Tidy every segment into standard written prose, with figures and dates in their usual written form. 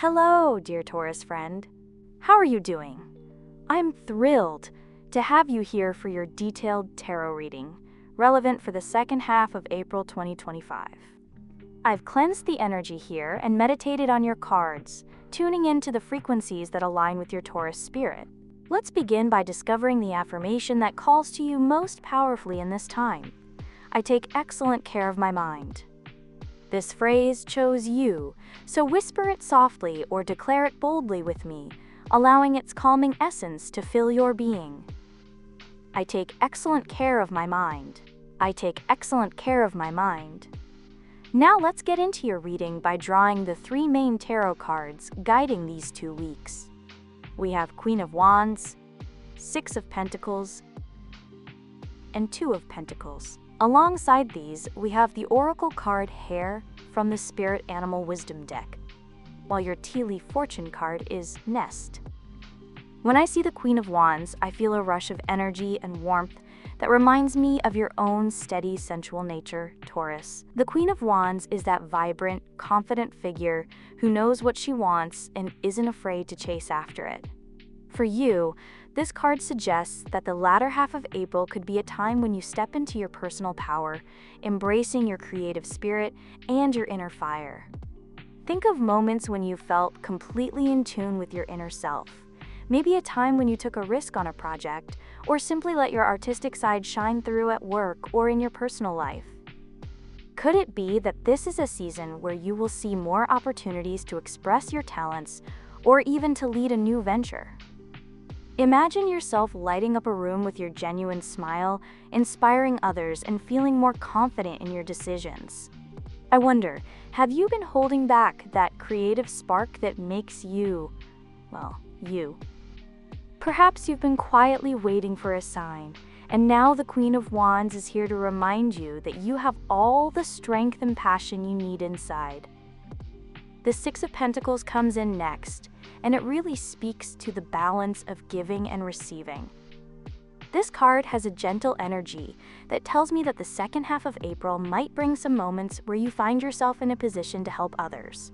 Hello, dear Taurus friend. How are you doing? I'm thrilled to have you here for your detailed tarot reading, relevant for the second half of April 2025. I've cleansed the energy here and meditated on your cards, tuning into the frequencies that align with your Taurus spirit. Let's begin by discovering the affirmation that calls to you most powerfully in this time. I take excellent care of my mind. This phrase chose you, so whisper it softly or declare it boldly with me, allowing its calming essence to fill your being. I take excellent care of my mind. I take excellent care of my mind. Now let's get into your reading by drawing the three main tarot cards guiding these 2 weeks. We have Queen of Wands, Six of Pentacles, and Two of Pentacles. Alongside these, we have the Oracle card Hare from the Spirit Animal Wisdom deck, while your Tea Leaf Fortune card is Nest. When I see the Queen of Wands, I feel a rush of energy and warmth that reminds me of your own steady, sensual nature, Taurus. The Queen of Wands is that vibrant, confident figure who knows what she wants and isn't afraid to chase after it. For you, this card suggests that the latter half of April could be a time when you step into your personal power, embracing your creative spirit and your inner fire. Think of moments when you felt completely in tune with your inner self. Maybe a time when you took a risk on a project, or simply let your artistic side shine through at work or in your personal life. Could it be that this is a season where you will see more opportunities to express your talents or even to lead a new venture? Imagine yourself lighting up a room with your genuine smile, inspiring others, and feeling more confident in your decisions. I wonder, have you been holding back that creative spark that makes you, you? Perhaps you've been quietly waiting for a sign, and now the Queen of Wands is here to remind you that you have all the strength and passion you need inside. The Six of Pentacles comes in next, and it really speaks to the balance of giving and receiving. This card has a gentle energy that tells me that the second half of April might bring some moments where you find yourself in a position to help others,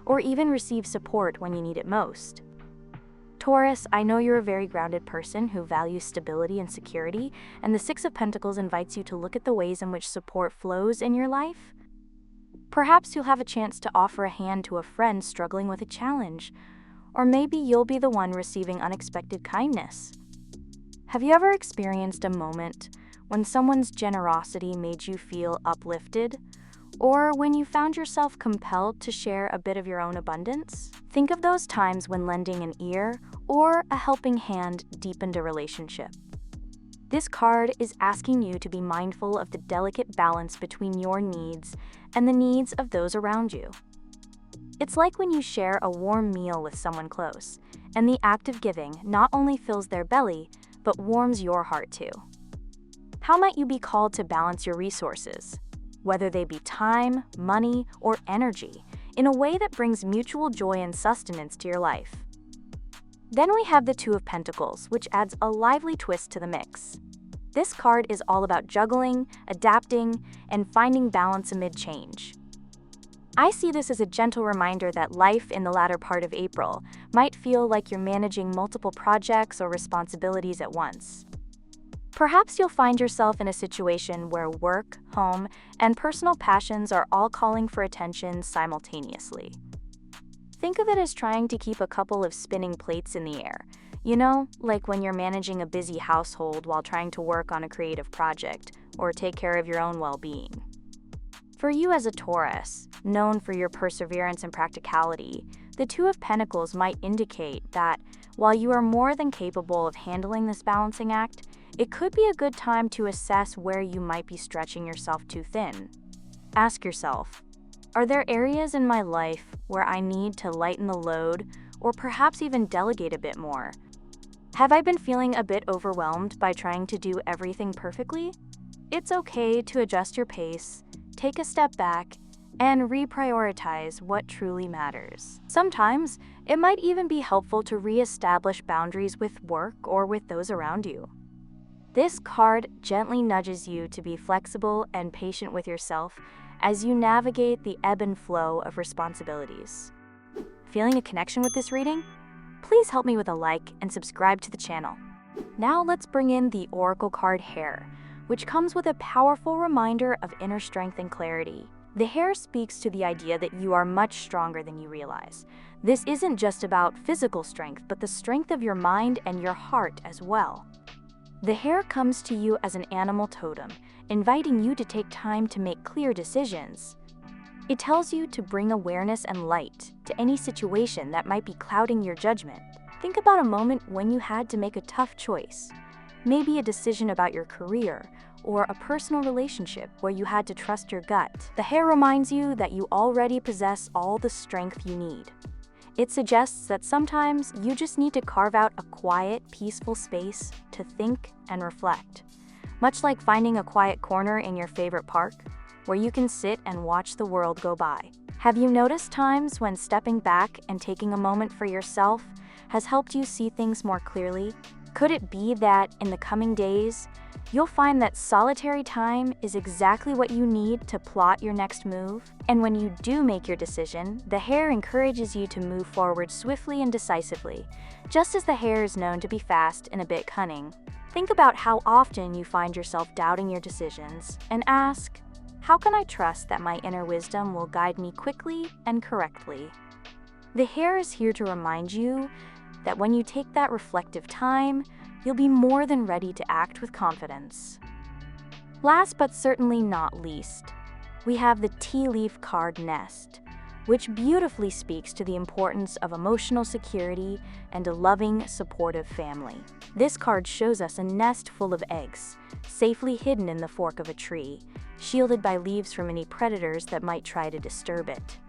or even receive support when you need it most. Taurus, I know you're a very grounded person who values stability and security, and the Six of Pentacles invites you to look at the ways in which support flows in your life. Perhaps you'll have a chance to offer a hand to a friend struggling with a challenge, or maybe you'll be the one receiving unexpected kindness. Have you ever experienced a moment when someone's generosity made you feel uplifted, or when you found yourself compelled to share a bit of your own abundance? Think of those times when lending an ear or a helping hand deepened a relationship. This card is asking you to be mindful of the delicate balance between your needs and the needs of those around you. It's like when you share a warm meal with someone close, and the act of giving not only fills their belly, but warms your heart too. How might you be called to balance your resources, whether they be time, money, or energy, in a way that brings mutual joy and sustenance to your life? Then we have the Two of Pentacles, which adds a lively twist to the mix. This card is all about juggling, adapting, and finding balance amid change. I see this as a gentle reminder that life in the latter part of April might feel like you're managing multiple projects or responsibilities at once. Perhaps you'll find yourself in a situation where work, home, and personal passions are all calling for attention simultaneously. Think of it as trying to keep a couple of spinning plates in the air. You know, like when you're managing a busy household while trying to work on a creative project or take care of your own well-being. For you as a Taurus, known for your perseverance and practicality, the Two of Pentacles might indicate that while you are more than capable of handling this balancing act, it could be a good time to assess where you might be stretching yourself too thin. Ask yourself, are there areas in my life where I need to lighten the load or perhaps even delegate a bit more? Have I been feeling a bit overwhelmed by trying to do everything perfectly? It's okay to adjust your pace, take a step back, and reprioritize what truly matters. Sometimes, it might even be helpful to reestablish boundaries with work or with those around you. This card gently nudges you to be flexible and patient with yourself as you navigate the ebb and flow of responsibilities. Feeling a connection with this reading? Please help me with a like and subscribe to the channel. Now let's bring in the Oracle card Hare, which comes with a powerful reminder of inner strength and clarity. The Hare speaks to the idea that you are much stronger than you realize. This isn't just about physical strength, but the strength of your mind and your heart as well. The Hare comes to you as an animal totem, inviting you to take time to make clear decisions. It tells you to bring awareness and light to any situation that might be clouding your judgment. Think about a moment when you had to make a tough choice, maybe a decision about your career or a personal relationship where you had to trust your gut. The Hare reminds you that you already possess all the strength you need. It suggests that sometimes you just need to carve out a quiet, peaceful space to think and reflect, much like finding a quiet corner in your favorite park where you can sit and watch the world go by. Have you noticed times when stepping back and taking a moment for yourself has helped you see things more clearly? Could it be that in the coming days, you'll find that solitary time is exactly what you need to plot your next move? And when you do make your decision, the Hare encourages you to move forward swiftly and decisively, just as the Hare is known to be fast and a bit cunning. Think about how often you find yourself doubting your decisions and ask, how can I trust that my inner wisdom will guide me quickly and correctly? The Hare is here to remind you that when you take that reflective time, you'll be more than ready to act with confidence. Last but certainly not least, we have the tea leaf card Nest, which beautifully speaks to the importance of emotional security and a loving, supportive family. This card shows us a nest full of eggs, safely hidden in the fork of a tree, shielded by leaves from any predators that might try to disturb it.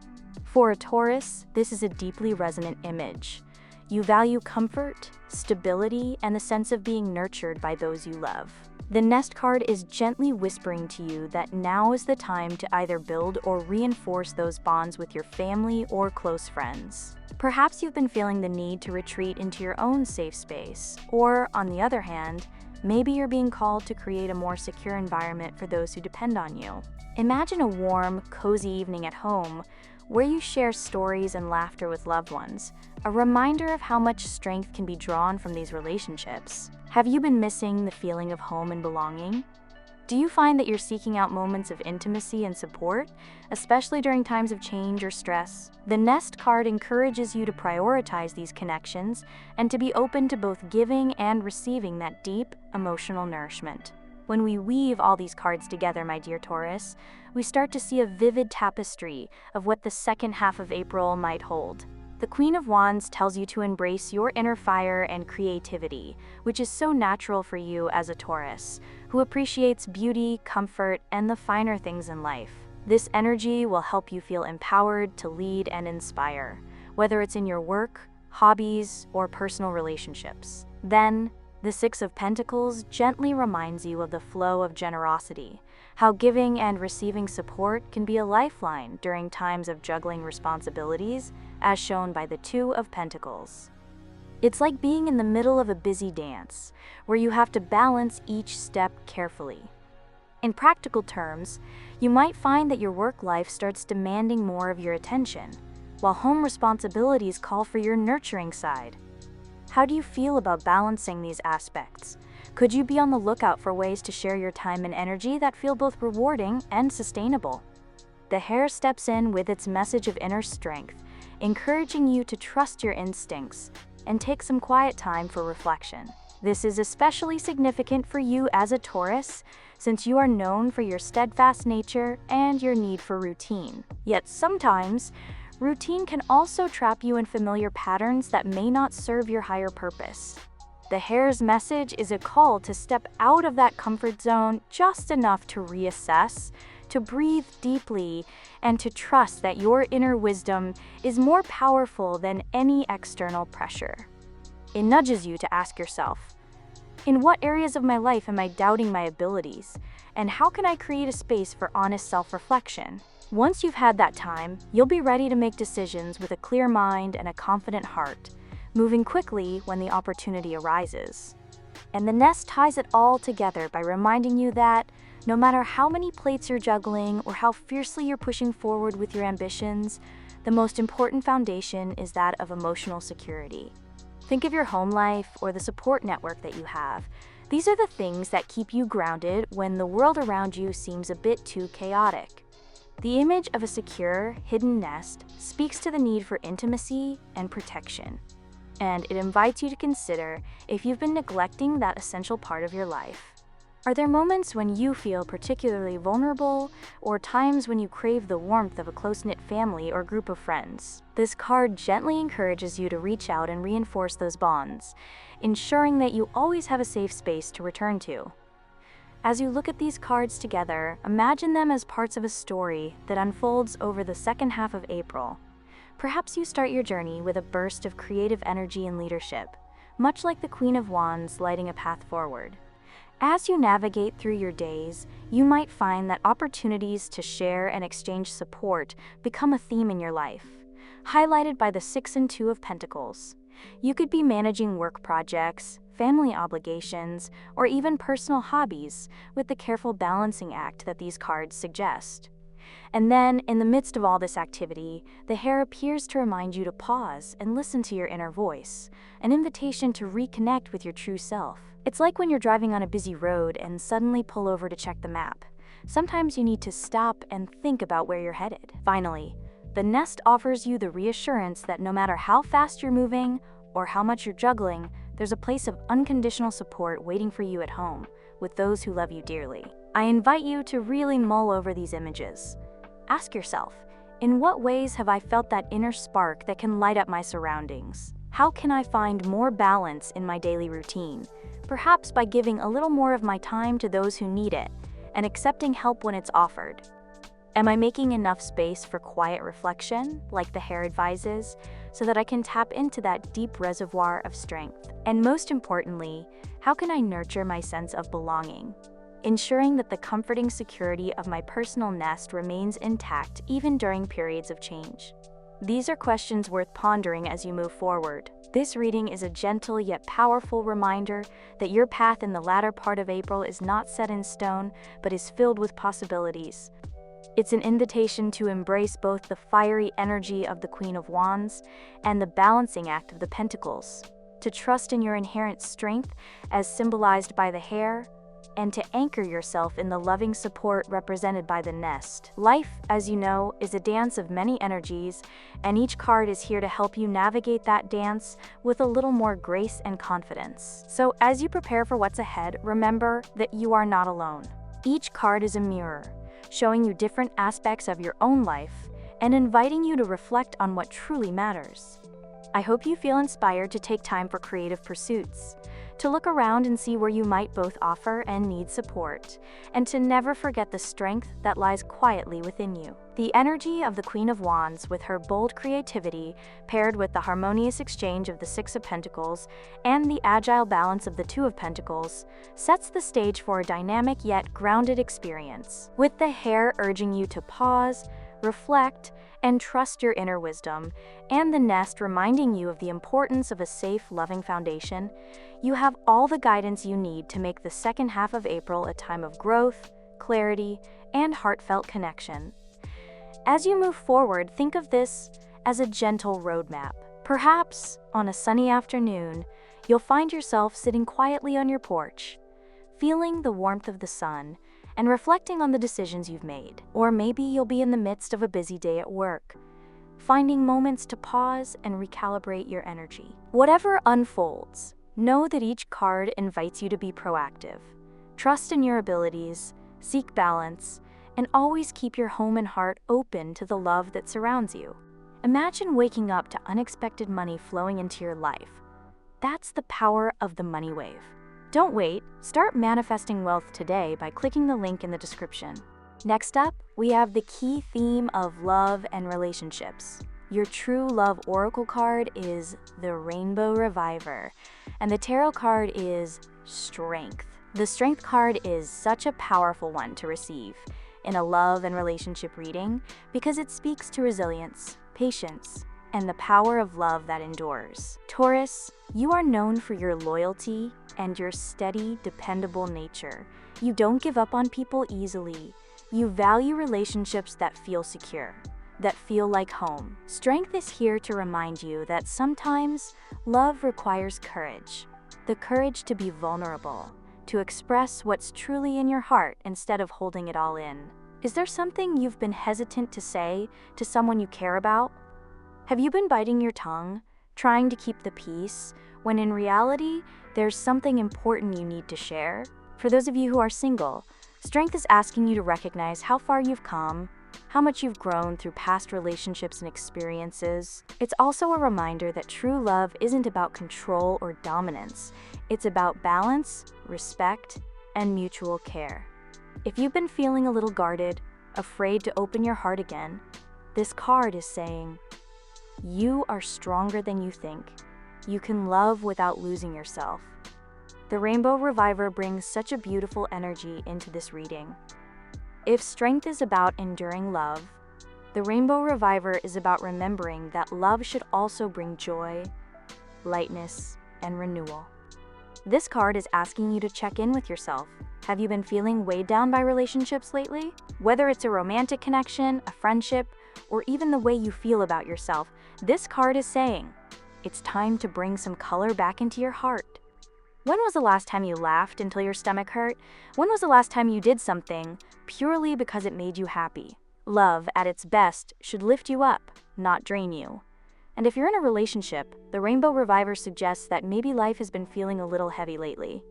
For a Taurus, this is a deeply resonant image. You value comfort, stability, and the sense of being nurtured by those you love. The Nest card is gently whispering to you that now is the time to either build or reinforce those bonds with your family or close friends. Perhaps you've been feeling the need to retreat into your own safe space, or, on the other hand, maybe you're being called to create a more secure environment for those who depend on you. Imagine a warm, cozy evening at home where you share stories and laughter with loved ones, a reminder of how much strength can be drawn from these relationships. Have you been missing the feeling of home and belonging? Do you find that you're seeking out moments of intimacy and support, especially during times of change or stress? The Nest card encourages you to prioritize these connections and to be open to both giving and receiving that deep, emotional nourishment. When we weave all these cards together, my dear Taurus, we start to see a vivid tapestry of what the second half of April might hold. The Queen of Wands tells you to embrace your inner fire and creativity, which is so natural for you as a Taurus, who appreciates beauty, comfort, and the finer things in life. This energy will help you feel empowered to lead and inspire, whether it's in your work, hobbies, or personal relationships. Then, the Six of Pentacles gently reminds you of the flow of generosity, how giving and receiving support can be a lifeline during times of juggling responsibilities, as shown by the Two of Pentacles. It's like being in the middle of a busy dance, where you have to balance each step carefully. In practical terms, you might find that your work life starts demanding more of your attention, while home responsibilities call for your nurturing side. How do you feel about balancing these aspects? Could you be on the lookout for ways to share your time and energy that feel both rewarding and sustainable? The Hare steps in with its message of inner strength, encouraging you to trust your instincts and take some quiet time for reflection. This is especially significant for you as a Taurus, since you are known for your steadfast nature and your need for routine. Yet sometimes, routine can also trap you in familiar patterns that may not serve your higher purpose. The Hare's message is a call to step out of that comfort zone just enough to reassess, to breathe deeply, and to trust that your inner wisdom is more powerful than any external pressure. It nudges you to ask yourself, in what areas of my life am I doubting my abilities, and how can I create a space for honest self-reflection? Once you've had that time, you'll be ready to make decisions with a clear mind and a confident heart, moving quickly when the opportunity arises. And the Nest ties it all together by reminding you that no matter how many plates you're juggling or how fiercely you're pushing forward with your ambitions, the most important foundation is that of emotional security. Think of your home life or the support network that you have. These are the things that keep you grounded when the world around you seems a bit too chaotic. The image of a secure, hidden nest speaks to the need for intimacy and protection, and it invites you to consider if you've been neglecting that essential part of your life. Are there moments when you feel particularly vulnerable, or times when you crave the warmth of a close-knit family or group of friends? This card gently encourages you to reach out and reinforce those bonds, ensuring that you always have a safe space to return to. As you look at these cards together, imagine them as parts of a story that unfolds over the second half of April. Perhaps you start your journey with a burst of creative energy and leadership, much like the Queen of Wands lighting a path forward. As you navigate through your days, you might find that opportunities to share and exchange support become a theme in your life, highlighted by the 6 and 2 of Pentacles. You could be managing work projects, family obligations, or even personal hobbies with the careful balancing act that these cards suggest. And then, in the midst of all this activity, the Hare appears to remind you to pause and listen to your inner voice, an invitation to reconnect with your true self. It's like when you're driving on a busy road and suddenly pull over to check the map. Sometimes you need to stop and think about where you're headed. Finally, the nest offers you the reassurance that no matter how fast you're moving or how much you're juggling, there's a place of unconditional support waiting for you at home, with those who love you dearly. I invite you to really mull over these images. Ask yourself, in what ways have I felt that inner spark that can light up my surroundings? How can I find more balance in my daily routine? Perhaps by giving a little more of my time to those who need it and accepting help when it's offered. Am I making enough space for quiet reflection, like the Hare advises, so that I can tap into that deep reservoir of strength? And most importantly, how can I nurture my sense of belonging, ensuring that the comforting security of my personal nest remains intact even during periods of change? These are questions worth pondering as you move forward. This reading is a gentle yet powerful reminder that your path in the latter part of April is not set in stone, but is filled with possibilities. It's an invitation to embrace both the fiery energy of the Queen of Wands and the balancing act of the Pentacles, to trust in your inherent strength, as symbolized by the Hare, and to anchor yourself in the loving support represented by the nest. Life, as you know, is a dance of many energies, and each card is here to help you navigate that dance with a little more grace and confidence. So as you prepare for what's ahead, remember that you are not alone. Each card is a mirror, showing you different aspects of your own life and inviting you to reflect on what truly matters. I hope you feel inspired to take time for creative pursuits, to look around and see where you might both offer and need support, and to never forget the strength that lies quietly within you. The energy of the Queen of Wands, with her bold creativity, paired with the harmonious exchange of the 6 of Pentacles and the agile balance of the 2 of Pentacles, sets the stage for a dynamic yet grounded experience. With the Hare urging you to pause, reflect, and trust your inner wisdom, and the nest reminding you of the importance of a safe, loving foundation, you have all the guidance you need to make the second half of April a time of growth, clarity, and heartfelt connection. As you move forward, think of this as a gentle roadmap. Perhaps, on a sunny afternoon, you'll find yourself sitting quietly on your porch, feeling the warmth of the sun, and reflecting on the decisions you've made. Or maybe you'll be in the midst of a busy day at work, finding moments to pause and recalibrate your energy. Whatever unfolds, know that each card invites you to be proactive. Trust in your abilities, seek balance, and always keep your home and heart open to the love that surrounds you. Imagine waking up to unexpected money flowing into your life. That's the power of the money wave. Don't wait, start manifesting wealth today by clicking the link in the description. Next up, we have the key theme of love and relationships. Your true love oracle card is the Rainbow Reviver, and the tarot card is Strength. The Strength card is such a powerful one to receive in a love and relationship reading because it speaks to resilience, patience, and the power of love that endures. Taurus, you are known for your loyalty and your steady, dependable nature. You don't give up on people easily. You value relationships that feel secure. that feel like home. Strength is here to remind you that sometimes love requires courage. The courage to be vulnerable, to express what's truly in your heart instead of holding it all in. Is there something you've been hesitant to say to someone you care about? Have you been biting your tongue, trying to keep the peace, when in reality, there's something important you need to share? For those of you who are single, strength is asking you to recognize how far you've come, how much you've grown through past relationships and experiences. It's also a reminder that true love isn't about control or dominance. It's about balance, respect, and mutual care. If you've been feeling a little guarded, afraid to open your heart again, this card is saying, you are stronger than you think. You can love without losing yourself. The Rainbow Reviver brings such a beautiful energy into this reading. If strength is about enduring love, the Rainbow Reviver is about remembering that love should also bring joy, lightness, and renewal. This card is asking you to check in with yourself. Have you been feeling weighed down by relationships lately? Whether it's a romantic connection, a friendship, or even the way you feel about yourself, this card is saying, it's time to bring some color back into your heart. When was the last time you laughed until your stomach hurt? When was the last time you did something purely because it made you happy? Love, at its best, should lift you up, not drain you. And if you're in a relationship, the Rainbow Reviver suggests that maybe life has been feeling a little heavy lately.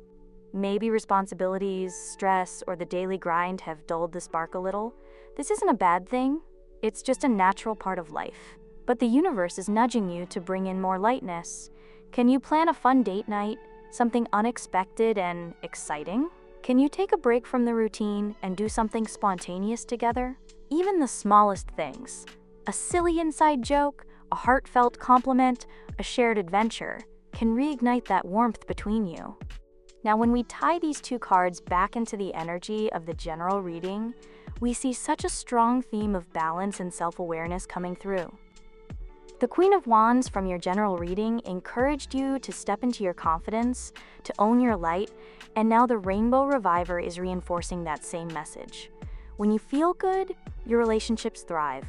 Maybe responsibilities, stress, or the daily grind have dulled the spark a little. This isn't a bad thing. It's just a natural part of life. But the universe is nudging you to bring in more lightness. Can you plan a fun date night? Something unexpected and exciting? Can you take a break from the routine and do something spontaneous together? Even the smallest things. A silly inside joke, a heartfelt compliment, a shared adventure can reignite that warmth between you. Now, when we tie these two cards back into the energy of the general reading, we see such a strong theme of balance and self-awareness coming through. The Queen of Wands from your general reading encouraged you to step into your confidence, to own your light, and now the Rainbow Reviver is reinforcing that same message. When you feel good, your relationships thrive.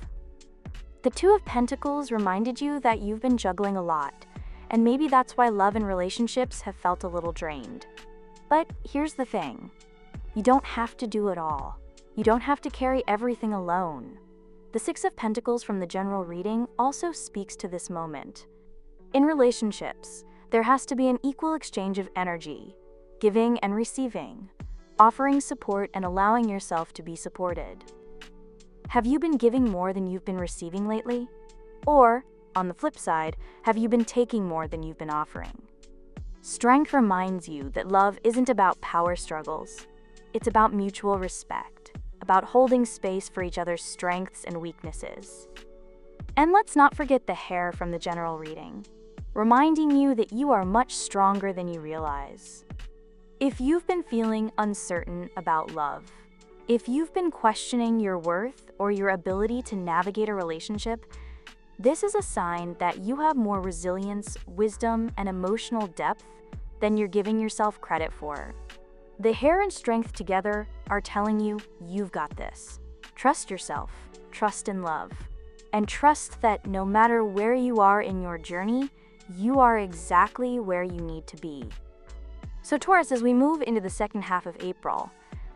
The Two of Pentacles reminded you that you've been juggling a lot, and maybe that's why love and relationships have felt a little drained. But here's the thing, you don't have to do it all. You don't have to carry everything alone. The Six of Pentacles from the general reading also speaks to this moment. In relationships, there has to be an equal exchange of energy, giving and receiving, offering support and allowing yourself to be supported. Have you been giving more than you've been receiving lately? Or, on the flip side, have you been taking more than you've been offering? Strength reminds you that love isn't about power struggles. It's about mutual respect, about holding space for each other's strengths and weaknesses. And let's not forget the Hare from the general reading, reminding you that you are much stronger than you realize. If you've been feeling uncertain about love, if you've been questioning your worth or your ability to navigate a relationship, this is a sign that you have more resilience, wisdom, and emotional depth than you're giving yourself credit for. The Hare and Strength together are telling you you've got this. Trust yourself, trust in love, and trust that no matter where you are in your journey, you are exactly where you need to be. So Taurus, as we move into the second half of April,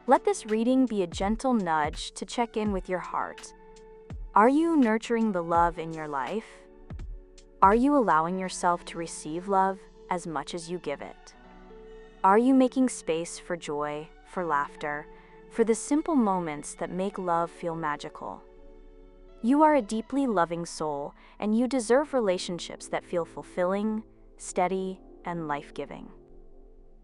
let this reading be a gentle nudge to check in with your heart. Are you nurturing the love in your life? Are you allowing yourself to receive love as much as you give it? Are you making space for joy, for laughter, for the simple moments that make love feel magical? You are a deeply loving soul, and you deserve relationships that feel fulfilling, steady, and life-giving.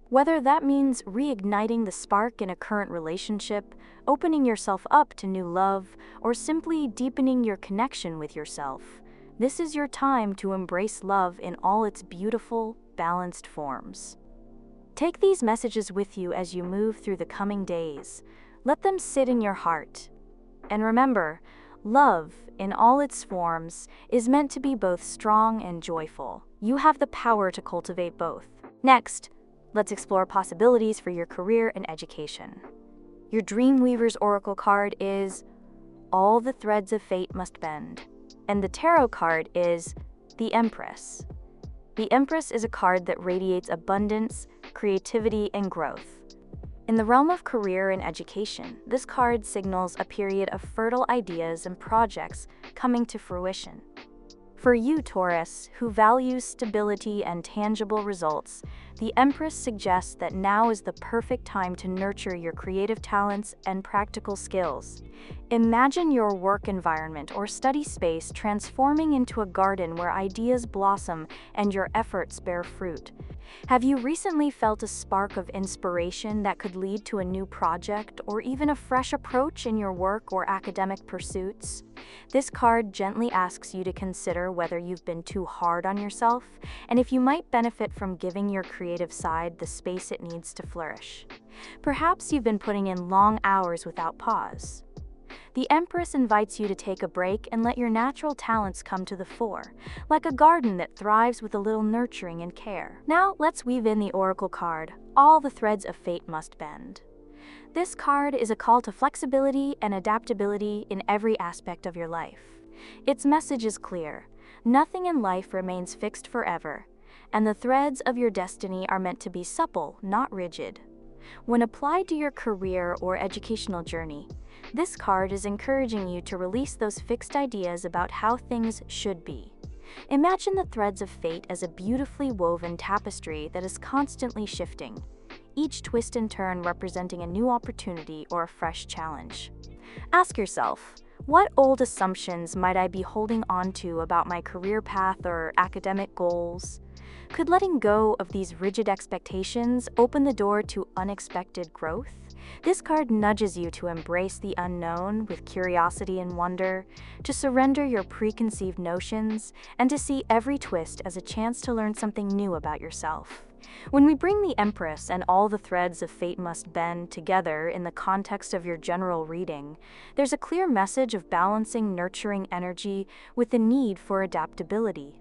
Whether that means reigniting the spark in a current relationship, opening yourself up to new love, or simply deepening your connection with yourself, this is your time to embrace love in all its beautiful, balanced forms. Take these messages with you as you move through the coming days. Let them sit in your heart. And remember, love, in all its forms, is meant to be both strong and joyful. You have the power to cultivate both. Next, let's explore possibilities for your career and education. Your Dreamweaver's Oracle card is all the threads of fate must bend. And the tarot card is the Empress. The Empress is a card that radiates abundance, creativity, and growth. In the realm of career and education, this card signals a period of fertile ideas and projects coming to fruition. For you, Taurus, who values stability and tangible results, the Empress suggests that now is the perfect time to nurture your creative talents and practical skills. Imagine your work environment or study space transforming into a garden where ideas blossom and your efforts bear fruit. Have you recently felt a spark of inspiration that could lead to a new project or even a fresh approach in your work or academic pursuits? This card gently asks you to consider whether you've been too hard on yourself and if you might benefit from giving your creative side the space it needs to flourish. Perhaps you've been putting in long hours without pause. The Empress invites you to take a break and let your natural talents come to the fore, like a garden that thrives with a little nurturing and care. Now, let's weave in the Oracle card, All the Threads of Fate Must Bend. This card is a call to flexibility and adaptability in every aspect of your life. Its message is clear: nothing in life remains fixed forever, and the threads of your destiny are meant to be supple, not rigid. When applied to your career or educational journey, this card is encouraging you to release those fixed ideas about how things should be. Imagine the threads of fate as a beautifully woven tapestry that is constantly shifting, each twist and turn representing a new opportunity or a fresh challenge. Ask yourself, what old assumptions might I be holding on to about my career path or academic goals? Could letting go of these rigid expectations open the door to unexpected growth? This card nudges you to embrace the unknown with curiosity and wonder, to surrender your preconceived notions, and to see every twist as a chance to learn something new about yourself. When we bring the Empress and all the threads of fate must bend together in the context of your general reading, there's a clear message of balancing nurturing energy with the need for adaptability.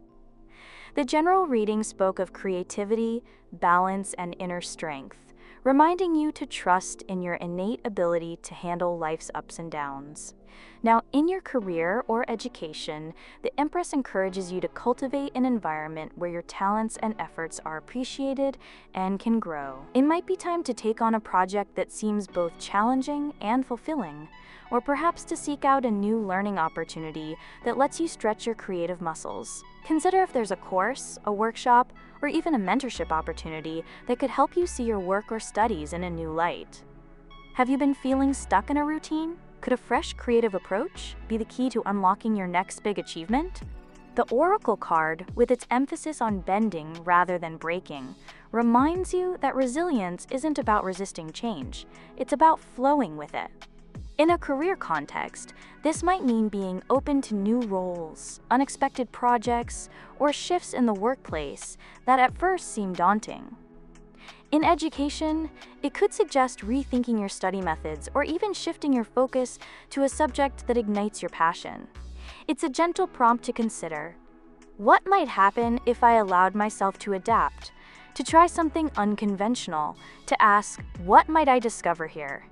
The general reading spoke of creativity, balance, and inner strength, reminding you to trust in your innate ability to handle life's ups and downs. Now, in your career or education, the Empress encourages you to cultivate an environment where your talents and efforts are appreciated and can grow. It might be time to take on a project that seems both challenging and fulfilling, or perhaps to seek out a new learning opportunity that lets you stretch your creative muscles. Consider if there's a course, a workshop, or even a mentorship opportunity that could help you see your work or studies in a new light. Have you been feeling stuck in a routine? Could a fresh creative approach be the key to unlocking your next big achievement? The Oracle card, with its emphasis on bending rather than breaking, reminds you that resilience isn't about resisting change, it's about flowing with it. In a career context, this might mean being open to new roles, unexpected projects, or shifts in the workplace that at first seem daunting. In education, it could suggest rethinking your study methods or even shifting your focus to a subject that ignites your passion. It's a gentle prompt to consider: what might happen if I allowed myself to adapt, to try something unconventional, to ask, what might I discover here?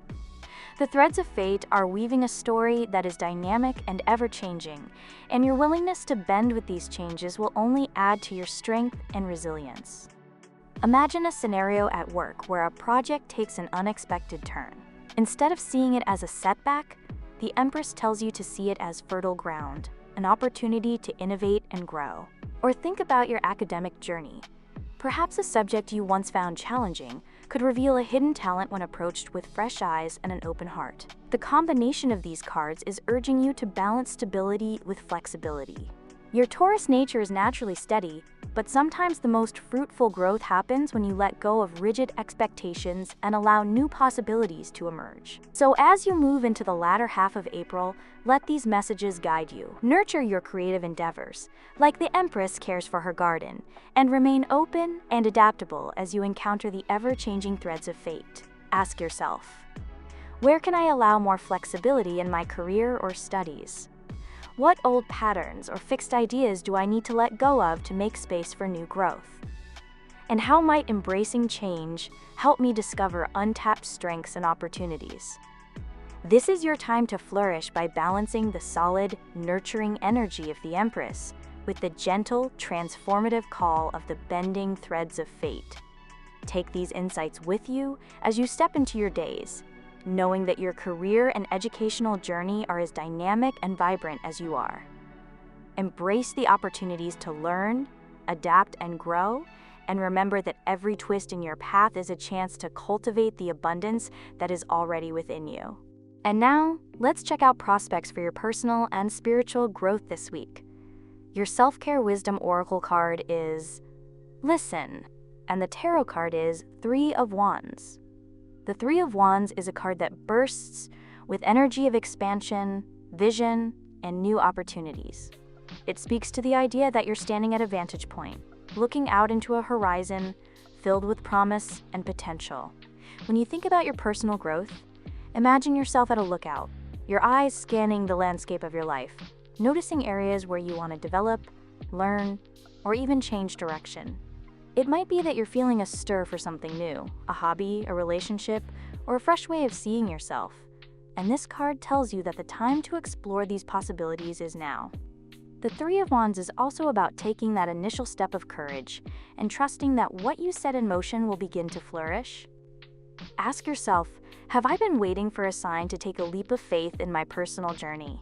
The threads of fate are weaving a story that is dynamic and ever-changing, and your willingness to bend with these changes will only add to your strength and resilience. Imagine a scenario at work where a project takes an unexpected turn. Instead of seeing it as a setback, the Empress tells you to see it as fertile ground, an opportunity to innovate and grow. Or think about your academic journey. Perhaps a subject you once found challenging could reveal a hidden talent when approached with fresh eyes and an open heart. The combination of these cards is urging you to balance stability with flexibility. Your Taurus nature is naturally steady, but sometimes the most fruitful growth happens when you let go of rigid expectations and allow new possibilities to emerge. So as you move into the latter half of April, let these messages guide you. Nurture your creative endeavors, like the Empress cares for her garden, and remain open and adaptable as you encounter the ever-changing threads of fate. Ask yourself, where can I allow more flexibility in my career or studies? What old patterns or fixed ideas do I need to let go of to make space for new growth? And how might embracing change help me discover untapped strengths and opportunities? This is your time to flourish by balancing the solid, nurturing energy of the Empress with the gentle, transformative call of the bending threads of fate. Take these insights with you as you step into your days, knowing that your career and educational journey are as dynamic and vibrant as you are. Embrace the opportunities to learn, adapt, and grow, and remember that every twist in your path is a chance to cultivate the abundance that is already within you. And now, let's check out prospects for your personal and spiritual growth this week. Your self-care wisdom oracle card is Listen, and the tarot card is Three of Wands. The Three of Wands is a card that bursts with energy of expansion, vision, and new opportunities. It speaks to the idea that you're standing at a vantage point, looking out into a horizon filled with promise and potential. When you think about your personal growth, imagine yourself at a lookout, your eyes scanning the landscape of your life, noticing areas where you want to develop, learn, or even change direction. It might be that you're feeling a stir for something new, a hobby, a relationship, or a fresh way of seeing yourself. And this card tells you that the time to explore these possibilities is now. The Three of Wands is also about taking that initial step of courage and trusting that what you set in motion will begin to flourish. Ask yourself, have I been waiting for a sign to take a leap of faith in my personal journey?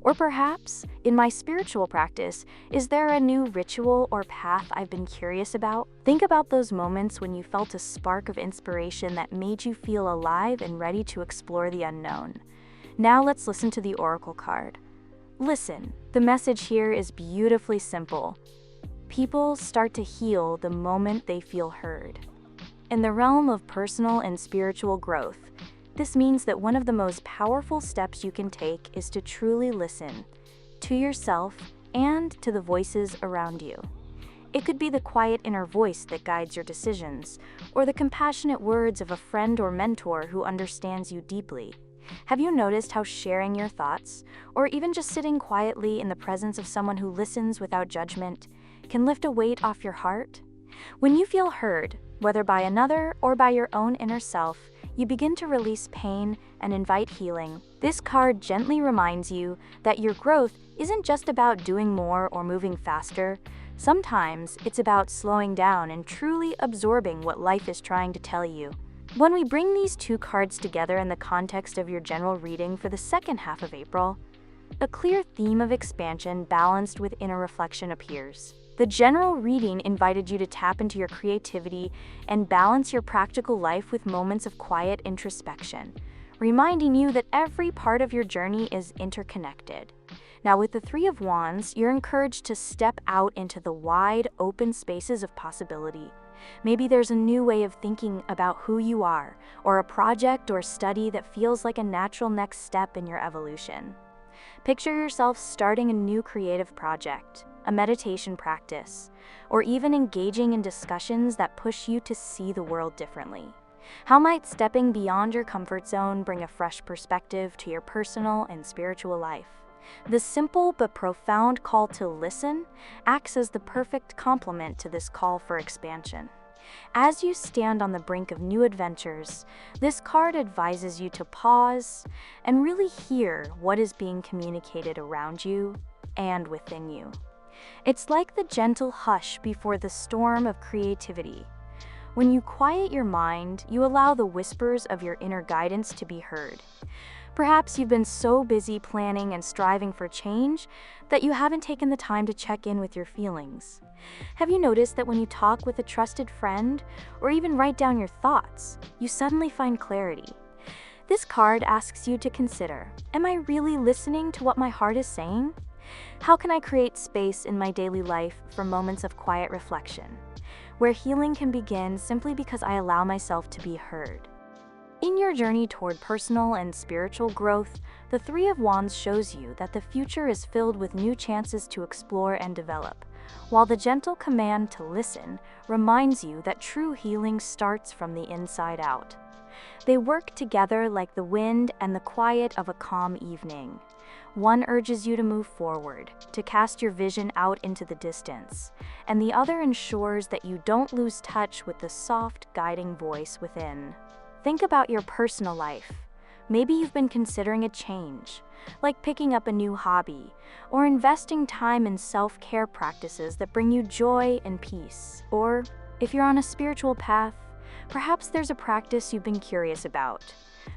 Or perhaps, in my spiritual practice, is there a new ritual or path I've been curious about? Think about those moments when you felt a spark of inspiration that made you feel alive and ready to explore the unknown. Now let's listen to the oracle card. Listen, the message here is beautifully simple. People start to heal the moment they feel heard. In the realm of personal and spiritual growth, this means that one of the most powerful steps you can take is to truly listen to yourself and to the voices around you. It could be the quiet inner voice that guides your decisions, or the compassionate words of a friend or mentor who understands you deeply. Have you noticed how sharing your thoughts, or even just sitting quietly in the presence of someone who listens without judgment, can lift a weight off your heart? When you feel heard, whether by another or by your own inner self, you begin to release pain and invite healing. This card gently reminds you that your growth isn't just about doing more or moving faster. Sometimes it's about slowing down and truly absorbing what life is trying to tell you. When we bring these two cards together in the context of your general reading for the second half of April, a clear theme of expansion balanced with inner reflection appears. The general reading invited you to tap into your creativity and balance your practical life with moments of quiet introspection, reminding you that every part of your journey is interconnected. Now, with the Three of Wands, you're encouraged to step out into the wide, open spaces of possibility. Maybe there's a new way of thinking about who you are, or a project or study that feels like a natural next step in your evolution. Picture yourself starting a new creative project, a meditation practice, or even engaging in discussions that push you to see the world differently. How might stepping beyond your comfort zone bring a fresh perspective to your personal and spiritual life? The simple but profound call to listen acts as the perfect complement to this call for expansion. As you stand on the brink of new adventures, this card advises you to pause and really hear what is being communicated around you and within you. It's like the gentle hush before the storm of creativity. When you quiet your mind, you allow the whispers of your inner guidance to be heard. Perhaps you've been so busy planning and striving for change that you haven't taken the time to check in with your feelings. Have you noticed that when you talk with a trusted friend, or even write down your thoughts, you suddenly find clarity? This card asks you to consider, am I really listening to what my heart is saying? How can I create space in my daily life for moments of quiet reflection, where healing can begin simply because I allow myself to be heard? In your journey toward personal and spiritual growth, the Three of Wands shows you that the future is filled with new chances to explore and develop, while the gentle command to listen reminds you that true healing starts from the inside out. They work together like the wind and the quiet of a calm evening. One urges you to move forward, to cast your vision out into the distance, and the other ensures that you don't lose touch with the soft, guiding voice within. Think about your personal life. Maybe you've been considering a change, like picking up a new hobby, or investing time in self-care practices that bring you joy and peace. Or, if you're on a spiritual path, perhaps there's a practice you've been curious about,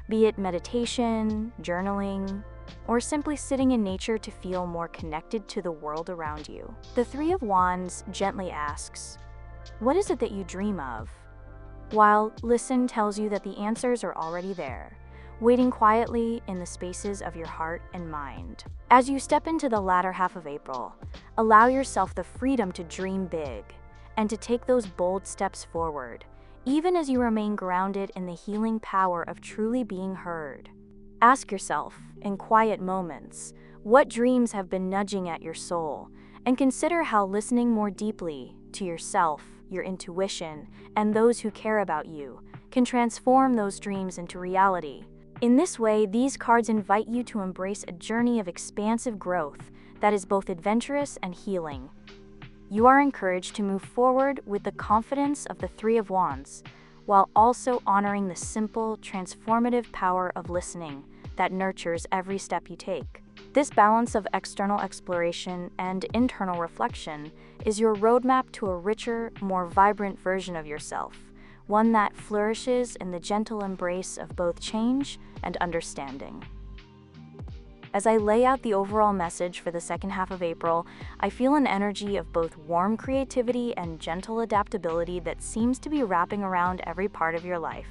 be it meditation, journaling, or simply sitting in nature to feel more connected to the world around you. The Three of Wands gently asks, "What is it that you dream of?" While Listen tells you that the answers are already there, waiting quietly in the spaces of your heart and mind. As you step into the latter half of April, allow yourself the freedom to dream big and to take those bold steps forward, even as you remain grounded in the healing power of truly being heard. Ask yourself, in quiet moments, what dreams have been nudging at your soul, and consider how listening more deeply to yourself, your intuition, and those who care about you can transform those dreams into reality. In this way, these cards invite you to embrace a journey of expansive growth that is both adventurous and healing. You are encouraged to move forward with the confidence of the Three of Wands, while also honoring the simple, transformative power of listening that nurtures every step you take. This balance of external exploration and internal reflection is your roadmap to a richer, more vibrant version of yourself, one that flourishes in the gentle embrace of both change and understanding. As I lay out the overall message for the second half of April, I feel an energy of both warm creativity and gentle adaptability that seems to be wrapping around every part of your life.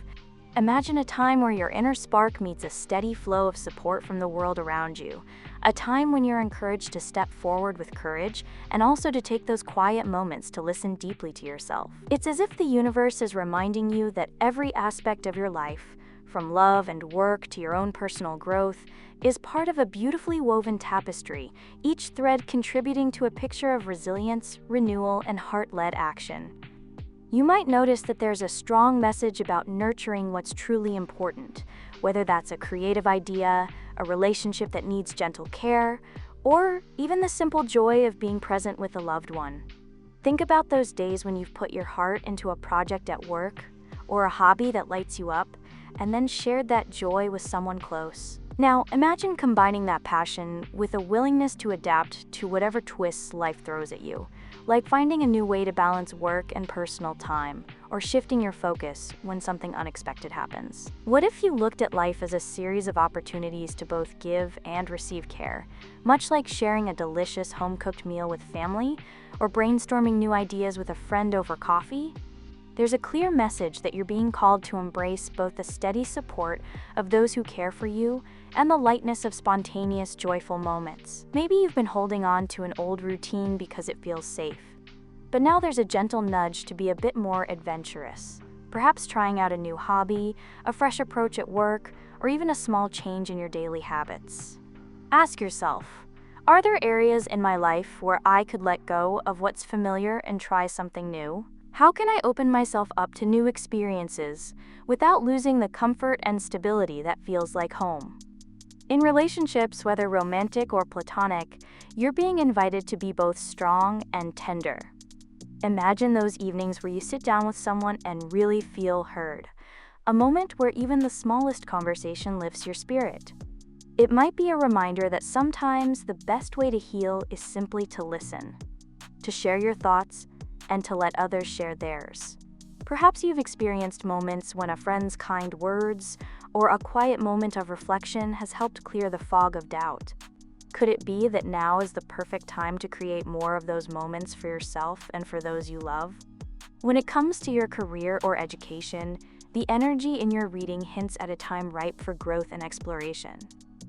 Imagine a time where your inner spark meets a steady flow of support from the world around you, a time when you're encouraged to step forward with courage and also to take those quiet moments to listen deeply to yourself. It's as if the universe is reminding you that every aspect of your life, from love and work to your own personal growth, is part of a beautifully woven tapestry, each thread contributing to a picture of resilience, renewal, and heart-led action. You might notice that there's a strong message about nurturing what's truly important, whether that's a creative idea, a relationship that needs gentle care, or even the simple joy of being present with a loved one. Think about those days when you've put your heart into a project at work or a hobby that lights you up, and then shared that joy with someone close. Now, imagine combining that passion with a willingness to adapt to whatever twists life throws at you, like finding a new way to balance work and personal time, or shifting your focus when something unexpected happens. What if you looked at life as a series of opportunities to both give and receive care, much like sharing a delicious home-cooked meal with family, or brainstorming new ideas with a friend over coffee? There's a clear message that you're being called to embrace both the steady support of those who care for you and the lightness of spontaneous, joyful moments. Maybe you've been holding on to an old routine because it feels safe, but now there's a gentle nudge to be a bit more adventurous, perhaps trying out a new hobby, a fresh approach at work, or even a small change in your daily habits. Ask yourself, are there areas in my life where I could let go of what's familiar and try something new? How can I open myself up to new experiences without losing the comfort and stability that feels like home? In relationships, whether romantic or platonic, you're being invited to be both strong and tender. Imagine those evenings where you sit down with someone and really feel heard, a moment where even the smallest conversation lifts your spirit. It might be a reminder that sometimes the best way to heal is simply to listen, to share your thoughts, and to let others share theirs. Perhaps you've experienced moments when a friend's kind words or a quiet moment of reflection has helped clear the fog of doubt. Could it be that now is the perfect time to create more of those moments for yourself and for those you love? When it comes to your career or education, the energy in your reading hints at a time ripe for growth and exploration.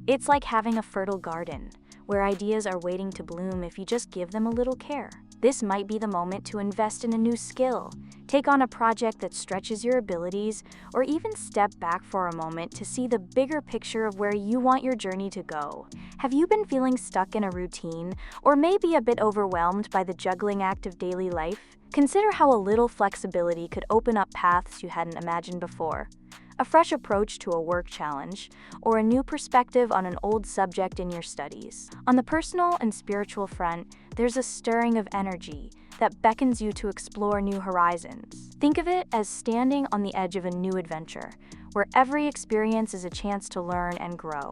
It's like having a fertile garden, where ideas are waiting to bloom if you just give them a little care. This might be the moment to invest in a new skill, take on a project that stretches your abilities, or even step back for a moment to see the bigger picture of where you want your journey to go. Have you been feeling stuck in a routine, or maybe a bit overwhelmed by the juggling act of daily life? Consider how a little flexibility could open up paths you hadn't imagined before. A fresh approach to a work challenge, or a new perspective on an old subject in your studies. On the personal and spiritual front, there's a stirring of energy that beckons you to explore new horizons. Think of it as standing on the edge of a new adventure, where every experience is a chance to learn and grow.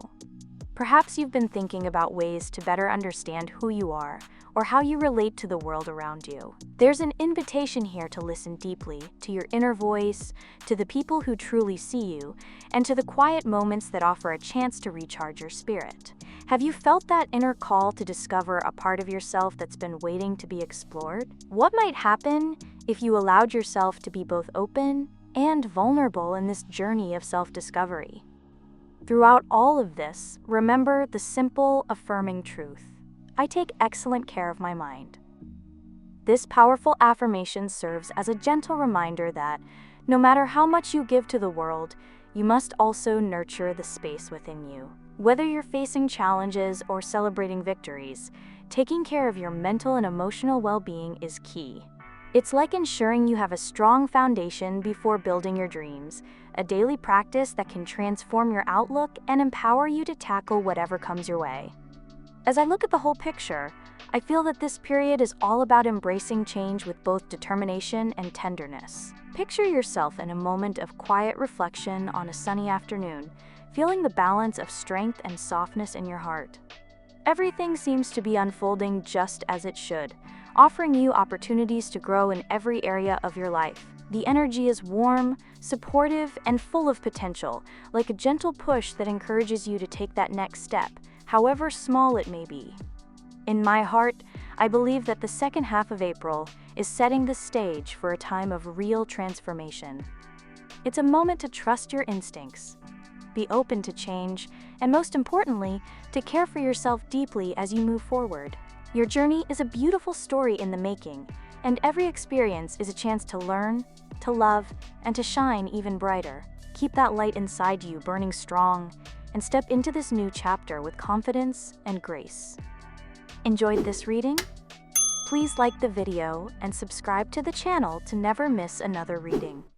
Perhaps you've been thinking about ways to better understand who you are or how you relate to the world around you. There's an invitation here to listen deeply to your inner voice, to the people who truly see you, and to the quiet moments that offer a chance to recharge your spirit. Have you felt that inner call to discover a part of yourself that's been waiting to be explored? What might happen if you allowed yourself to be both open and vulnerable in this journey of self-discovery? Throughout all of this, remember the simple, affirming truth: I take excellent care of my mind. This powerful affirmation serves as a gentle reminder that, no matter how much you give to the world, you must also nurture the space within you. Whether you're facing challenges or celebrating victories, taking care of your mental and emotional well-being is key. It's like ensuring you have a strong foundation before building your dreams, a daily practice that can transform your outlook and empower you to tackle whatever comes your way. As I look at the whole picture, I feel that this period is all about embracing change with both determination and tenderness. Picture yourself in a moment of quiet reflection on a sunny afternoon, feeling the balance of strength and softness in your heart. Everything seems to be unfolding just as it should, offering you opportunities to grow in every area of your life. The energy is warm, supportive, and full of potential, like a gentle push that encourages you to take that next step, however small it may be. In my heart, I believe that the second half of April is setting the stage for a time of real transformation. It's a moment to trust your instincts, be open to change, and most importantly, to care for yourself deeply as you move forward. Your journey is a beautiful story in the making, and every experience is a chance to learn, to love, and to shine even brighter. Keep that light inside you burning strong, and step into this new chapter with confidence and grace. Enjoyed this reading? Please like the video and subscribe to the channel to never miss another reading.